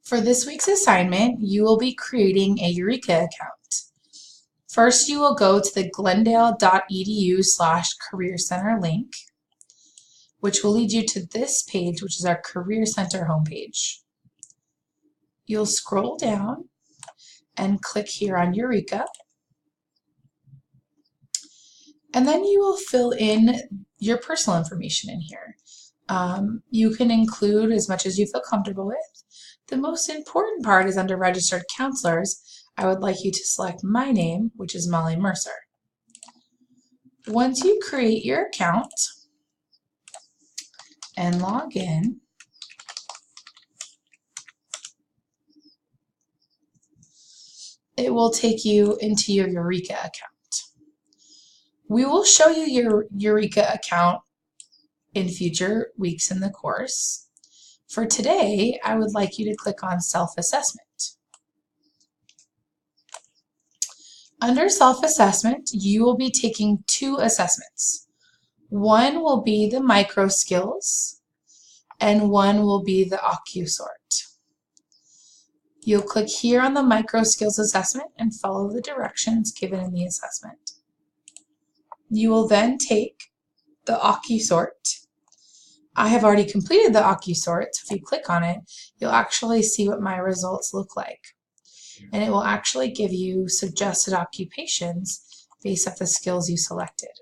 For this week's assignment, you will be creating a Eureka account. First, you will go to the glendale.edu/Career Center link, which will lead you to this page, which is our Career Center homepage. You'll scroll down and click here on Eureka. And then you will fill in your personal information in here. You can include as much as you feel comfortable with. The most important part is under Registered Counselors. I would like you to select my name, which is Molly Mercer. Once you create your account and log in, it will take you into your Eureka account. We will show you your Eureka account in future weeks in the course. For today, I would like you to click on Self-Assessment. Under Self-Assessment, you will be taking 2 assessments. One will be the micro skills, and one will be the OcuSort. You'll click here on the micro skills assessment and follow the directions given in the assessment. You will then take the OcuSort. I have already completed the OcuSort, so if you click on it, you'll actually see what my results look like. And it will actually give you suggested occupations based off the skills you selected.